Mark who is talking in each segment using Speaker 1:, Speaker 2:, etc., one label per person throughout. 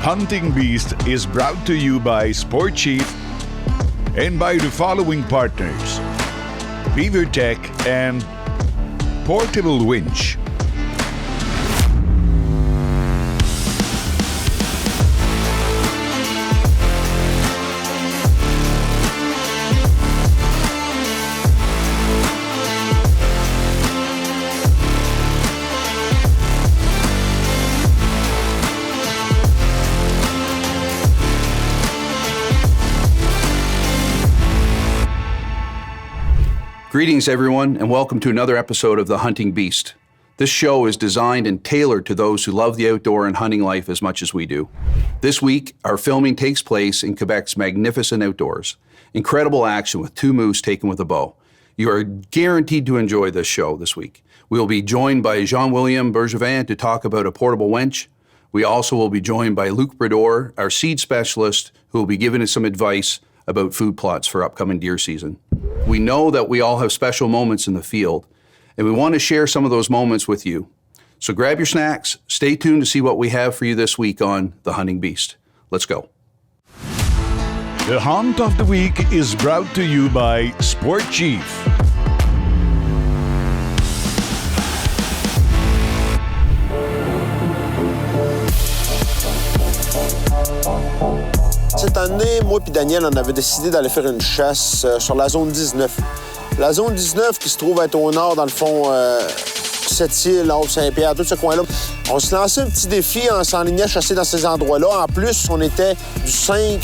Speaker 1: Hunting Beast is brought to you by Sport Chief and by the following partners: BeaverTech and Portable Winch.
Speaker 2: Greetings, everyone, and welcome to another episode of The Hunting Beast. This show is designed and tailored to those who love the outdoor and hunting life as much as we do. This week, our filming takes place in Quebec's magnificent outdoors. Incredible action with 2 moose taken with a bow. You are guaranteed to enjoy this show this week. We will be joined by Jean-William Bergevin to talk about a portable winch. We also will be joined by Luc Bredor, our seed specialist, who will be giving us some advice about food plots for upcoming deer season. We know that we all have special moments in the field, and we want to share some of those moments with you. So grab your snacks, stay tuned to see what we have for you this week on The Hunting Beast. Let's go.
Speaker 1: The Hunt of the Week is brought to you by Sport Chief.
Speaker 3: Cette année, moi et Daniel, on avait décidé d'aller faire une chasse sur la zone 19. La zone 19 qui se trouve être au nord, dans le fond, Sept-Îles, Haute-Saint-Pierre, tout ce coin-là. On se lançait un petit défi en s'enlignant à chasser dans ces endroits-là. En plus, on était du 5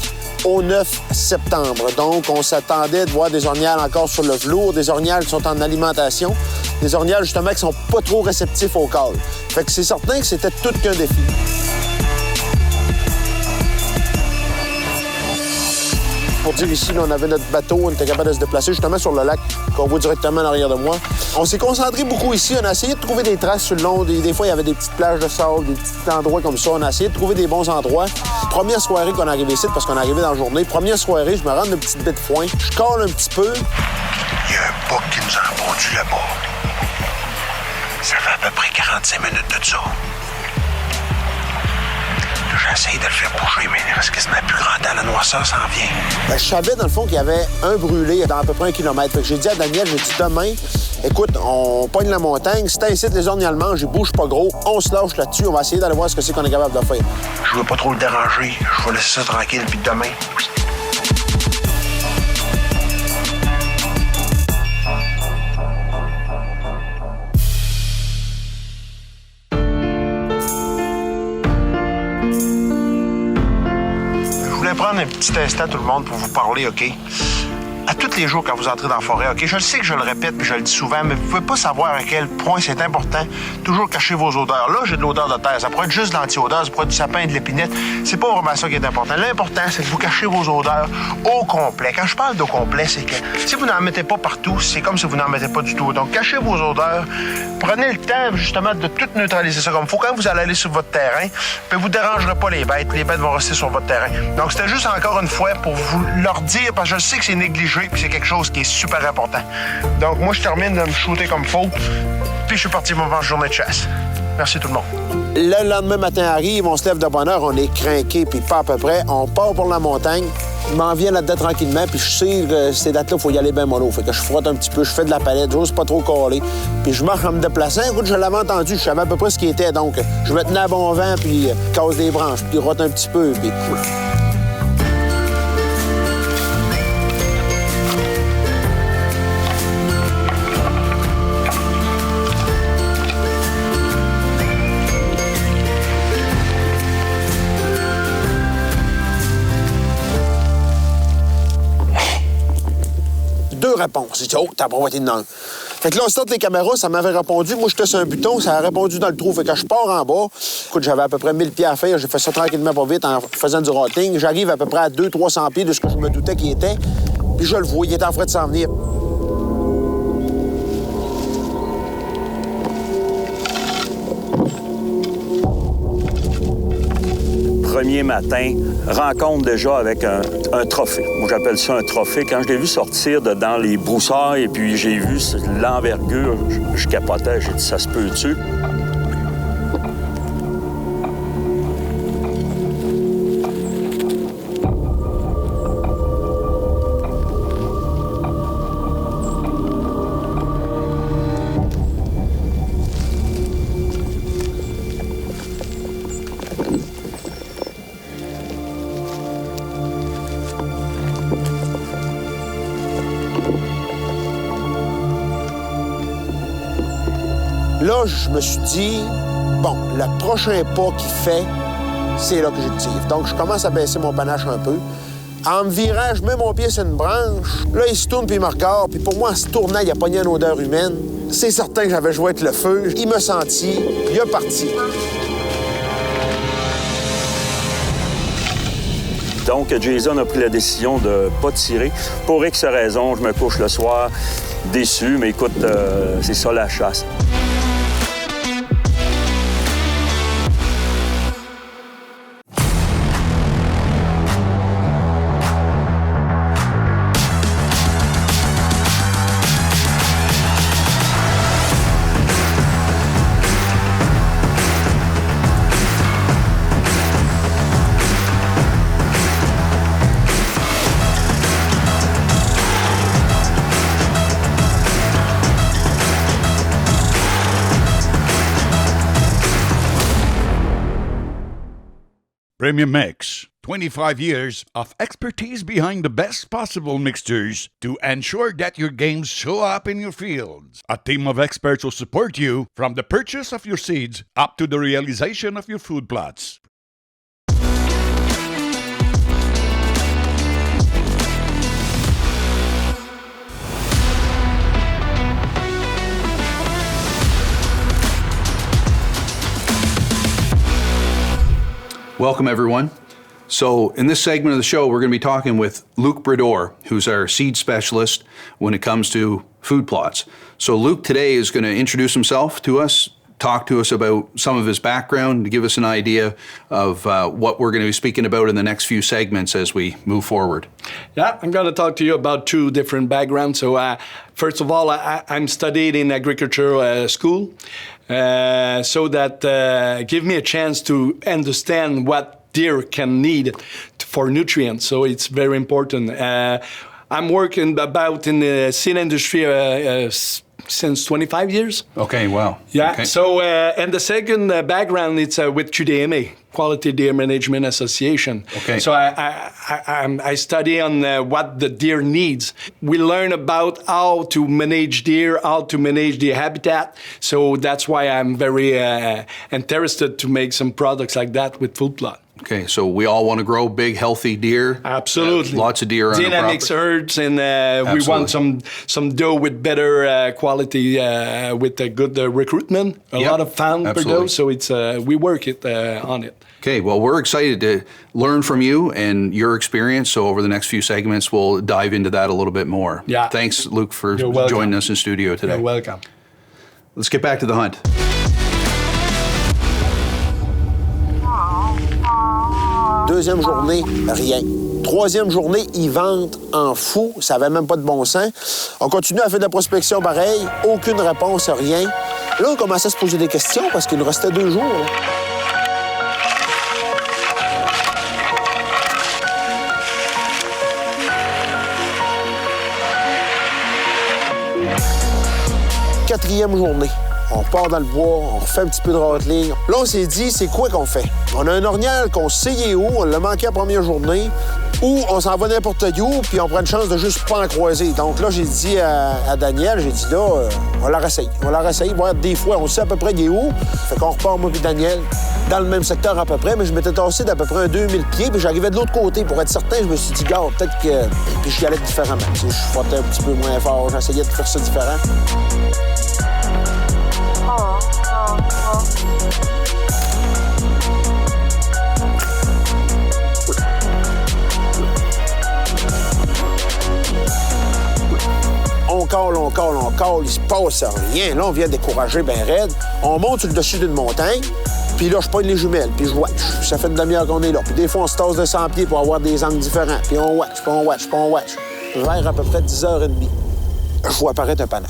Speaker 3: au 9 septembre. Donc, on s'attendait de voir des orgnales encore sur le velours, des orgnales qui sont en alimentation, des orgnales, justement, qui sont pas trop réceptifs au call. Fait que c'est certain que c'était tout qu'un défi. Pour dire ici, là, on avait notre bateau, on était capable de se déplacer justement sur le lac qu'on voit directement en arrière de moi. On s'est concentré beaucoup ici. On a essayé de trouver des traces sur le long. Des fois, il y avait des petites plages de sable, des petits endroits comme ça. On a essayé de trouver des bons endroits. Première soirée qu'on est arrivé ici, parce qu'on est arrivé dans la journée, première soirée, je me rends une petite baie de foin. Je colle un petit peu.
Speaker 4: Il y a un bouc qui nous a pondu là-bas. Ça fait à peu près 45 minutes de ça. J'essaye de le faire bouger, mais il reste quasiment plus grand temps. La noirceur s'en vient.
Speaker 3: Ben, je savais, dans le fond, qu'il y avait un brûlé dans à peu près 1 kilomètre. Fait que j'ai dit à Daniel, j'ai dit demain, écoute, on pogne la montagne. Si t'incites les orgnales mangent, ils bougent pas gros. On se lâche là-dessus. On va essayer d'aller voir ce que c'est qu'on est capable de faire.
Speaker 4: Je veux pas trop le déranger. Je vais laisser ça tranquille, puis demain. Je vais prendre un petit instant, tout le monde, pour vous parler, OK? À tous les jours, quand vous entrez dans la forêt, OK? Je le sais que je le répète puis je le dis souvent, mais vous pouvez pas savoir à quel point c'est important. Toujours cacher vos odeurs. Là, j'ai de l'odeur de terre. Ça pourrait être juste de l'anti-odeur, ça pourrait être du sapin et de l'épinette. C'est pas vraiment ça qui est important. L'important, c'est que vous cachez vos odeurs au complet. Quand je parle d'au complet, c'est que si vous n'en mettez pas partout, c'est comme si vous n'en mettez pas du tout. Donc, cachez vos odeurs. Prenez le temps, justement, de tout neutraliser ça comme il faut. Quand vous allez aller sur votre terrain, puis vous dérangerez pas les bêtes. Les bêtes vont rester sur votre terrain. Donc, c'était juste encore une fois pour vous leur dire, parce que je sais que c'est négligé, puis c'est quelque chose qui est super important. Donc, moi, je termine de me shooter comme faut, puis je suis parti pour ma journée de chasse. Merci tout le monde.
Speaker 3: Le lendemain matin arrive, on se lève de bonne heure, on est crinqué, puis pas à peu près. On part pour la montagne. Je m'en viens là-dedans tranquillement, puis je sais que ces dates-là, il faut y aller bien mollo. Fait que je frotte un petit peu, je fais de la palette, j'ose pas trop coller. Puis je marche en me déplaçant. Écoute, je l'avais entendu, je savais à peu près ce qui était. Donc, je me tenais à bon vent, puis casse des branches, puis rote un petit peu, puis... Réponse. J'ai dit, oh, t'as pas été dedans. Fait que là, on starte les caméras, ça m'avait répondu. Moi, j'étais sur un buton, ça a répondu dans le trou. Fait que je pars en bas. Écoute, j'avais à peu près 1000 pieds à faire. J'ai fait ça tranquillement, pas vite, en faisant du rotting. J'arrive à peu près à 200-300 pieds de ce que je me doutais qu'il était. Puis je le vois, il était en train de s'en venir.
Speaker 5: Premier matin, rencontre déjà avec un trophée. Moi, j'appelle ça un trophée. Quand je l'ai vu sortir de dans les broussailles et puis j'ai vu l'envergure, je capotais. J'ai dit, ça se peut-tu?
Speaker 3: Là, je me suis dit, bon, le prochain pas qu'il fait, c'est là que je le tire. Donc, je commence à baisser mon panache un peu. En me virant, je mets mon pied sur une branche. Là, il se tourne puis il me regarde. Puis pour moi, en se tournant, il a pogné une odeur humaine. C'est certain que j'avais joué avec le feu. Il m'a senti, il a parti.
Speaker 5: Donc, Jason a pris la décision de ne pas tirer. Pour X raisons, je me couche le soir déçu, mais écoute, c'est ça la chasse.
Speaker 1: Premium Mix, 25 years of expertise behind the best possible mixtures to ensure that your games show up in your fields. A team of experts will support you from the purchase of your seeds up to the realization of your food plots.
Speaker 2: Welcome, everyone. So in this segment of the show, we're going to be talking with Luc Brodeur, who's our seed specialist when it comes to food plots. So Luc today is going to introduce himself to us, talk to us about some of his background, to give us an idea of what we're going to be speaking about in the next few segments as we move forward.
Speaker 6: Yeah, I'm going to talk to you about two different backgrounds. So first of all, I'm studied in agriculture school. So that give me a chance to understand what deer can need for nutrients. So it's very important. I'm working about in the seed industry since 25 years.
Speaker 2: Okay, wow.
Speaker 6: Yeah,
Speaker 2: okay.
Speaker 6: So, and the second background, it's with QDMA, Quality Deer Management Association.
Speaker 2: Okay.
Speaker 6: So I study on what the deer needs. We learn about how to manage deer, how to manage the habitat. So that's why I'm very interested to make some products like that with Food Plot.
Speaker 2: Okay, so we all want to grow big, healthy deer.
Speaker 6: Absolutely.
Speaker 2: Lots of deer on the property.
Speaker 6: Dynamics herds, and we want some doe with better quality, with a good recruitment. A lot of fun per doe, so it's we work it on it.
Speaker 2: Okay, well, we're excited to learn from you and your experience. So over the next few segments, we'll dive into that a little bit more.
Speaker 6: Yeah.
Speaker 2: Thanks, Luc, for joining us in studio today.
Speaker 6: You're welcome.
Speaker 2: Let's get back to the hunt.
Speaker 3: Deuxième journée, rien. Troisième journée, ils vendent en fou. Ça n'avait même pas de bon sens. On continue à faire de la prospection pareil. Aucune réponse, rien. Là, on commençait à se poser des questions parce qu'il nous restait 2 jours. Là. Quatrième journée. On part dans le bois, on refait un petit peu de rattling. Là, on s'est dit, c'est quoi qu'on fait? On a un orignal qu'on sait il est où, on l'a manqué la première journée, ou on s'en va n'importe où, puis on prend une chance de juste pas en croiser. Donc là, j'ai dit à Daniel, j'ai dit là, on la réessaye. On la réessaye, voir des fois, on sait à peu près il est où. Fait qu'on repart, moi puis Daniel, dans le même secteur à peu près, mais je m'étais tassé d'à peu près un 2000 pieds, puis j'arrivais de l'autre côté. Pour être certain, je me suis dit, gars, peut-être que... Puis j'y allais différemment. Je frottais un petit peu moins fort, j'essayais de faire ça différent. On cale, il se passe rien. Là, on vient décourager ben raide. On monte sur le dessus d'une montagne, puis là, je pogne les jumelles, puis je watch. Ça fait une demi-heure qu'on est là. Puis des fois, on se tasse de 100 pieds pour avoir des angles différents. Puis on watch, puis on watch, puis on watch. Vers à peu près 10h30, je vois apparaître un panache.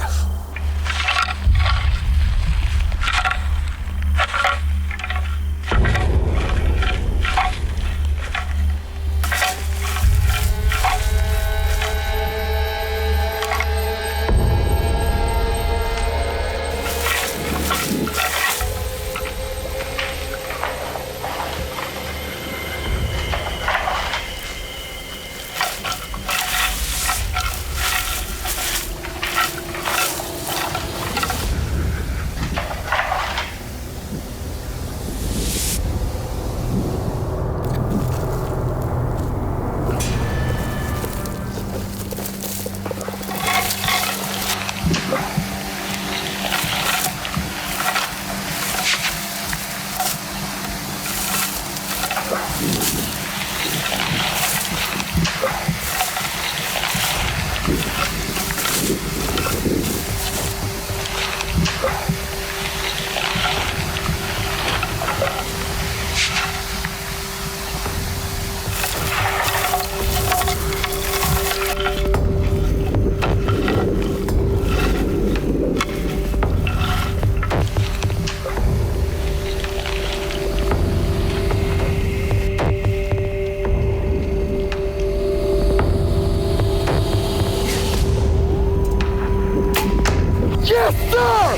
Speaker 3: Yes, sir!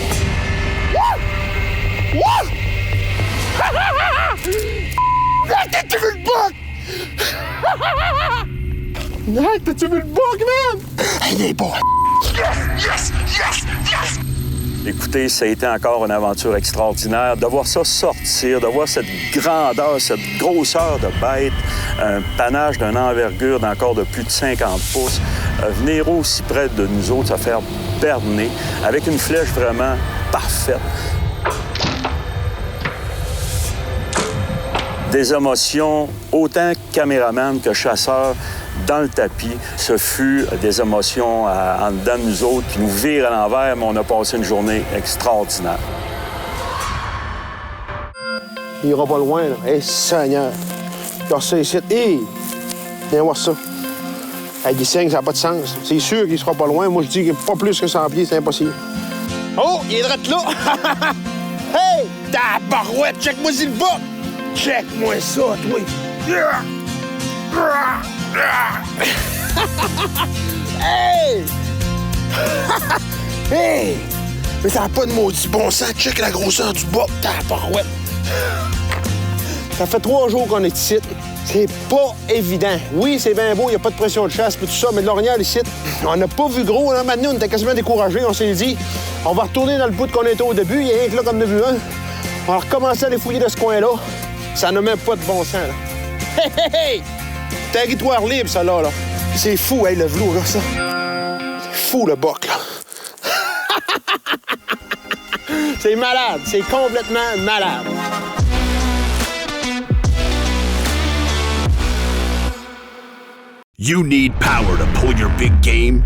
Speaker 3: Woo! Woo! T'as-tu vu le bouc? T'as-tu vu le bouc, man? Il est bon. Yes, yes, yes, yes!
Speaker 5: Écoutez, ça a été encore une aventure extraordinaire. De voir ça sortir, de voir cette grandeur, cette grosseur de bête, un panache d'une envergure d'encore de plus de 50 pouces, venir aussi près de nous autres, se faire berner avec une flèche vraiment parfaite. Des émotions, autant caméraman que chasseur, dans le tapis. Ce fut des émotions en dedans de nous autres qui nous virent à l'envers, mais on a passé une journée extraordinaire.
Speaker 3: Il ira pas loin, là. Hey, Seigneur! Regarde ça ici. Hé! Viens voir ça. Avec des signes, ça n'a pas de sens. C'est sûr qu'il sera pas loin. Moi, je dis que pas plus que 100 pieds, c'est impossible. Oh! Il est drette là! Hey! Tabarouette! Check-moi si le bas! Check-moi ça, toi! Hey! Hey! Mais ça n'a pas de maudit bon sens. Check la grosseur du bas. Tabarouette! Ça fait 3 jours qu'on est ici. C'est pas évident. Oui, c'est bien beau, il n'y a pas de pression de chasse et tout ça, mais de l'orignal ici, on n'a pas vu gros. Là. Maintenant, on était quasiment découragés. On s'est dit, on va retourner dans le bout qu'on était au début. Il y a rien que là qu'on a vu un. On va recommencer à les fouiller de ce coin-là. Ça n'a même pas de bon sens, là. Hey, hey, hey! Territoire libre, ça, là. C'est fou, hey, le velours, là, ça. C'est fou, le boc, là. C'est malade. C'est complètement malade.
Speaker 7: You need power to pull your big game,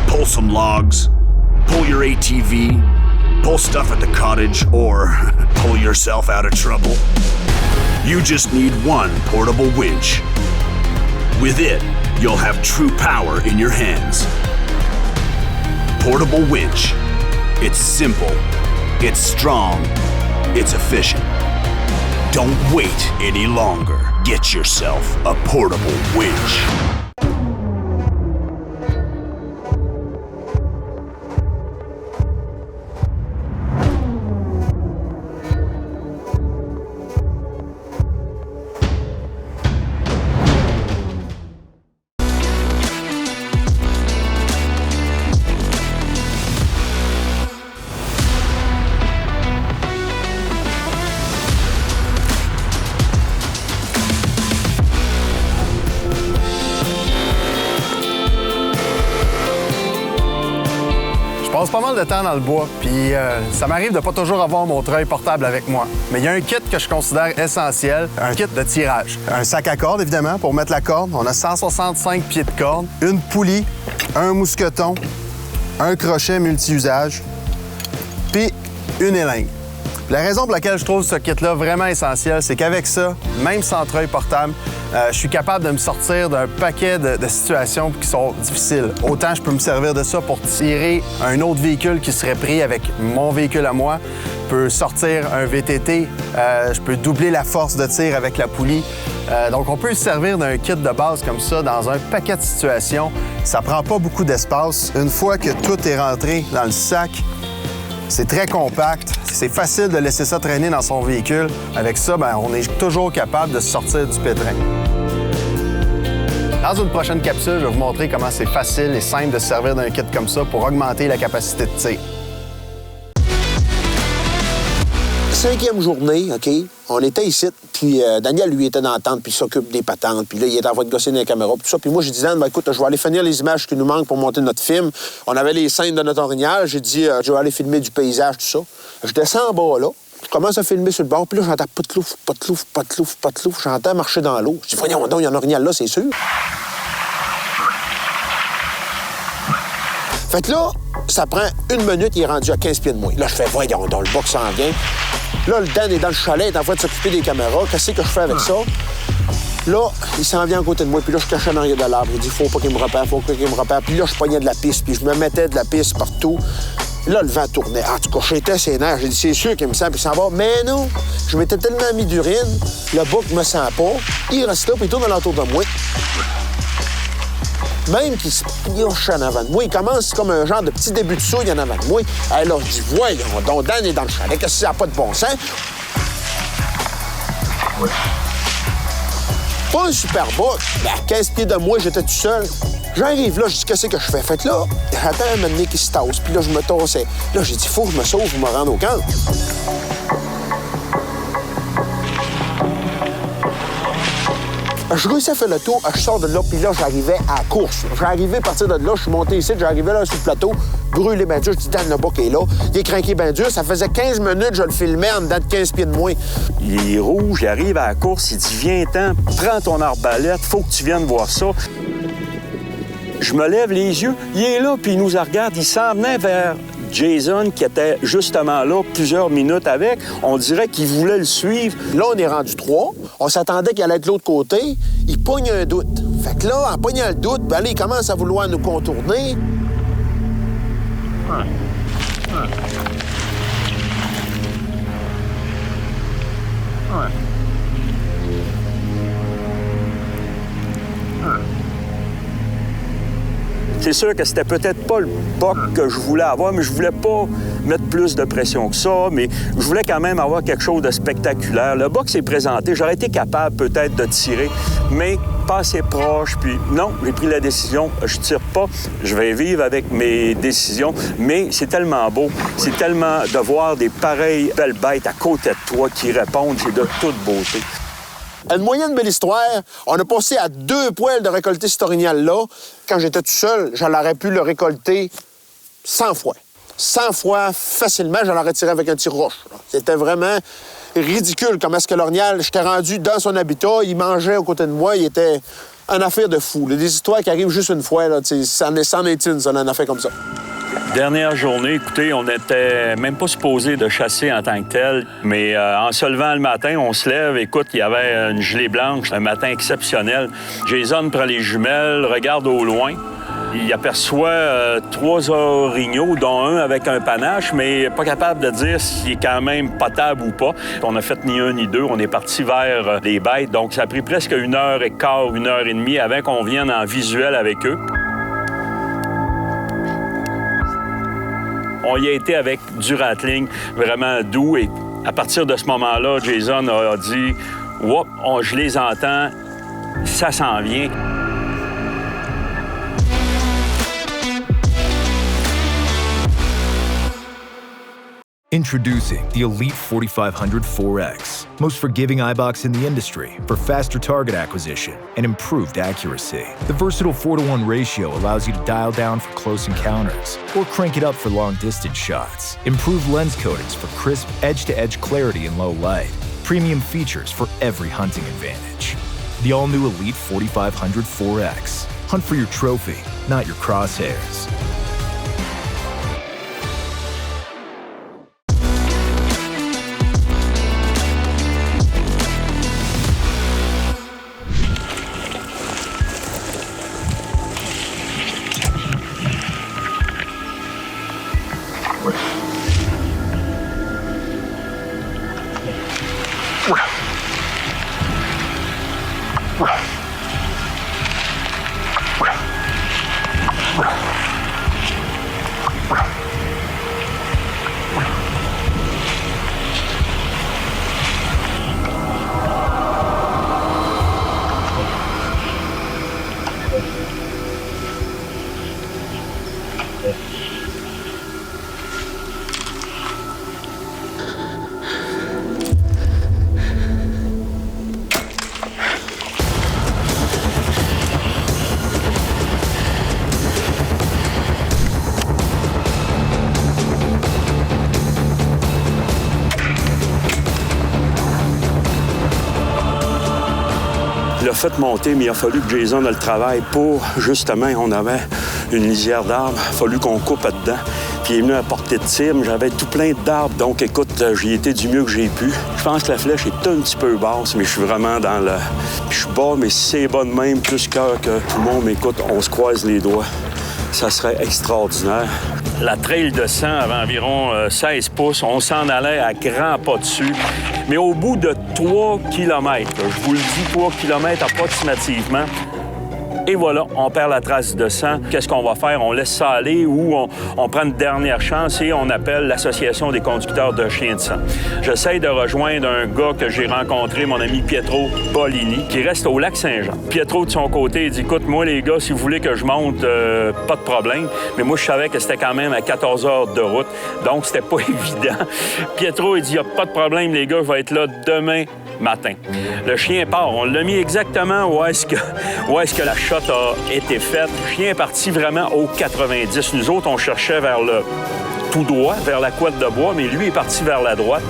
Speaker 7: pull some logs, pull your ATV, pull stuff at the cottage, or pull yourself out of trouble. You just need one portable winch. With it, you'll have true power in your hands. Portable winch. It's simple, it's strong, it's efficient. Don't wait any longer. Get yourself a portable winch.
Speaker 8: Je passe pas mal de temps dans le bois, puis ça m'arrive de pas toujours avoir mon treuil portable avec moi. Mais il y a un kit que je considère essentiel, un kit de tirage. Un sac à corde, évidemment, pour mettre la corde. On a 165 pieds de corde, une poulie, un mousqueton, un crochet multi-usage, puis une élingue. La raison pour laquelle je trouve ce kit-là vraiment essentiel, c'est qu'avec ça, même sans treuil portable, je suis capable de me sortir d'un paquet de situations qui sont difficiles. Autant je peux me servir de ça pour tirer un autre véhicule qui serait pris avec mon véhicule à moi. Je peux sortir un VTT, je peux doubler la force de tir avec la poulie. Donc on peut se servir d'un kit de base comme ça dans un paquet de situations. Ça prend pas beaucoup d'espace. Une fois que tout est rentré dans le sac, c'est très compact, c'est facile de laisser ça traîner dans son véhicule. Avec ça, on est toujours capable de se sortir du pétrin. Dans une prochaine capsule, je vais vous montrer comment c'est facile et simple de se servir d'un kit comme ça pour augmenter la capacité de tir.
Speaker 3: 5e journée, OK, on était ici, puis Daniel, lui, était dans la tente, puis il s'occupe des patentes, puis là, il est en train de gosser dans les caméras, puis tout ça. Puis moi, j'ai dit, Dan, écoute, je vais aller finir les images qui nous manquent pour monter notre film. On avait les scènes de notre orignal. J'ai dit, je vais aller filmer du paysage, tout ça. Je descends en bas, là. Je commence à filmer sur le bord, puis là, j'entends pas de louf, pas de louf, pas de louf, pas de louf. J'entends marcher dans l'eau. Je dis, voyons donc, il y en a rien là, c'est sûr. Fait que là, ça prend 1 minute, il est rendu à 15 pieds de moi. Là, je fais, voyons donc, le box s'en vient. Là, le Dan est dans le chalet, il est en train de s'occuper des caméras. Qu'est-ce que je fais avec ça? Là, il s'en vient à côté de moi, puis là, je cachais dans l'arrière de l'arbre. Il dit, faut pas qu'il me repère, faut pas qu'il me repère. Puis là, je pognais de la piste, puis je me mettais de la piste partout. Là, le vent tournait. En tout cas, j'étais ses nerfs. J'ai dit, c'est sûr qu'il me sent, puis il s'en va. Mais non, je m'étais tellement mis d'urine, le bouc me sent pas. Il reste là, puis il tourne alentour de moi. Même qu'il se pioche en avant de moi. Il commence comme un genre de petit début de souille en avant de moi. Alors, je dis, voyons donc, Dan est dans le chalet. Qu'est-ce que ça n'a pas de bon sens? Ouais. Pas un super bas, mais à 15 pieds de moi, j'étais tout seul. J'arrive là, je dis, qu'est-ce que je fais? Fait que là, j'attends un moment donné qui se tasse, puis là, je me tassais. Là, j'ai dit, faut que je me sauve pour me rendre au camp. Je réussis à faire le tour, je sors de là, puis là, j'arrivais à la course. J'arrivais à partir de là, je suis monté ici, j'arrivais là sur le plateau, brûlé ben dur, je dis, Dan, le bouc est là. Il est craqué ben dur, ça faisait 15 minutes, je le filmais en dedans de 15 pieds de moi.
Speaker 5: Il est rouge, il arrive à la course, il dit, viens-t'en, prends ton arbalète, faut que tu viennes voir ça. Je me lève les yeux, il est là, puis il nous regarde, il s'en venait vers Jason, qui était justement là plusieurs minutes avec. On dirait qu'il voulait le suivre.
Speaker 3: Là, on est rendu 3. On s'attendait qu'il allait être de l'autre côté. Il pogne un doute. Fait que là, en pognant le doute, ben là, il commence à vouloir nous contourner.
Speaker 5: C'est sûr que c'était peut-être pas le buck que je voulais avoir, mais je voulais pas mettre plus de pression que ça, mais je voulais quand même avoir quelque chose de spectaculaire. Le buck s'est présenté, j'aurais été capable peut-être de tirer, mais pas assez proche, puis non, j'ai pris la décision, je tire pas, je vais vivre avec mes décisions, mais c'est tellement beau, c'est tellement de voir des pareilles belles bêtes à côté de toi qui répondent, c'est de toute beauté.
Speaker 3: Une moyenne belle histoire, on a passé à 2 poils de récolter cet orignal-là. Quand j'étais tout seul, j'en aurais pu le récolter 100 fois. 100 fois facilement, je l'aurais tiré avec un tire-roche. C'était vraiment ridicule comment est-ce que l'orignal, j'étais rendu dans son habitat, il mangeait à côté de moi, il était une affaire de fou. Des histoires qui arrivent juste une fois, là, ça en est une, ça, une affaire comme ça.
Speaker 5: Dernière journée, écoutez, on n'était même pas supposé de chasser en tant que tel, mais en se levant le matin, on se lève, écoute, il y avait une gelée blanche, un matin exceptionnel. Jason prend les jumelles, regarde au loin. Il aperçoit 3 orignaux, dont un avec un panache, mais pas capable de dire s'il est quand même potable ou pas. On n'a fait ni un ni deux, on est parti vers les bêtes, donc ça a pris presque 1h15, 1h30 avant qu'on vienne en visuel avec eux. On y a été avec du rattling vraiment doux et à partir de ce moment-là, Jason a dit « Whoop, je les entends, ça s'en vient ».
Speaker 9: Introducing the Elite 4500 4X, most forgiving iBox in the industry for faster target acquisition and improved accuracy. The versatile 4-to-1 ratio allows you to dial down for close encounters or crank it up for long-distance shots. Improved lens coatings for crisp, edge-to-edge clarity in low light. Premium features for every hunting advantage. The all-new Elite 4500 4X. Hunt for your trophy, not your crosshairs.
Speaker 5: Il l'a fait monter, mais il a fallu que Jason le travaille pour, justement, on avait une lisière d'arbres, il a fallu qu'on coupe dedans. Puis il est venu à portée de tir, mais j'avais tout plein d'arbres. Donc, écoute, j'y étais du mieux que j'ai pu. Je pense que la flèche est un petit peu basse, mais je suis vraiment dans le... Je suis bas, mais si c'est bas de même, plus cœur que tout le monde m'écoute, on se croise les doigts. Ça serait extraordinaire. La trail de 100 avait environ 16 pouces. On s'en allait à grands pas dessus. Mais au bout de 3 km, je vous le dis, 3 km approximativement, et voilà, on perd la trace de sang. Qu'est-ce qu'on va faire? On laisse ça aller ou on prend une dernière chance et on appelle l'Association des conducteurs de chiens de sang. J'essaie de rejoindre un gars que j'ai rencontré, mon ami Pietro Bolini, qui reste au Lac-Saint-Jean. Pietro, de son côté, il dit « Écoute, moi, les gars, si vous voulez que je monte, pas de problème. » Mais moi, je savais que c'était quand même à 14 heures de route, donc c'était pas évident. Pietro, il dit « Il n'y a pas de problème, les gars, je vais être là demain matin. » Le chien part. On l'a mis exactement où est-ce que la shot a été faite. Le chien est parti vraiment au 90. Nous autres, on cherchait vers le tout droit, vers la couette de bois, mais lui est parti vers la droite.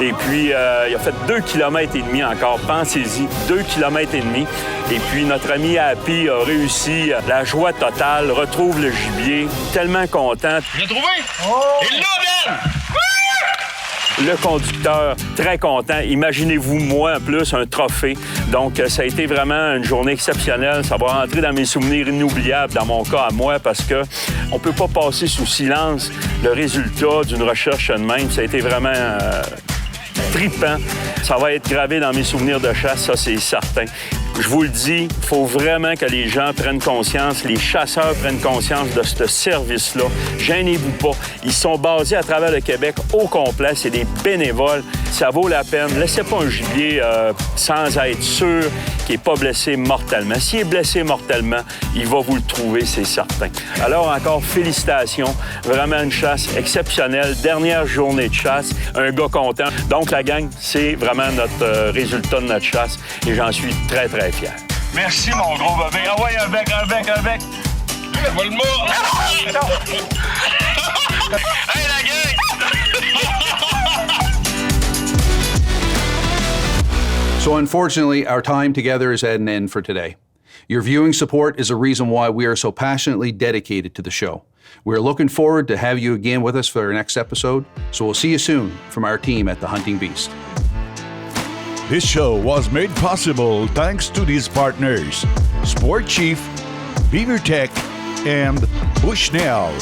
Speaker 5: Et puis, il a fait 2,5 km encore. Pensez-y, 2,5 km. Et puis, notre ami Happy a réussi la joie totale, retrouve le gibier, tellement content.
Speaker 10: J'ai trouvé! Oh! Et là, Ben!
Speaker 5: Le conducteur, très content. Imaginez-vous, moi, en plus, un trophée. Donc, ça a été vraiment une journée exceptionnelle. Ça va rentrer dans mes souvenirs inoubliables, dans mon cas à moi, parce que on peut pas passer sous silence le résultat d'une recherche de même. Ça a été vraiment trippant. Ça va être gravé dans mes souvenirs de chasse, ça, c'est certain. Je vous le dis, il faut vraiment que les gens prennent conscience, les chasseurs prennent conscience de ce service-là. Gênez-vous pas. Ils sont basés à travers le Québec au complet. C'est des bénévoles. Ça vaut la peine. Laissez pas un gibier sans être sûr qu'il n'est pas blessé mortellement. S'il est blessé mortellement, il va vous le trouver, c'est certain. Alors encore, félicitations. Vraiment une chasse exceptionnelle. Dernière journée de chasse. Un gars content. Donc, la gang, c'est vraiment notre résultat de notre chasse. Et j'en suis très, très fier.
Speaker 10: Merci, mon gros bébé. Ah ouais, un bec. Va le mort! Hey, la gang!
Speaker 2: So unfortunately, our time together is at an end for today. Your viewing support is a reason why we are so passionately dedicated to the show. We're looking forward to have you again with us for our next episode, so we'll see you soon from our team at The Hunting Beast.
Speaker 1: This show was made possible thanks to these partners: Sport Chief, Beaver Tech, and Bushnell.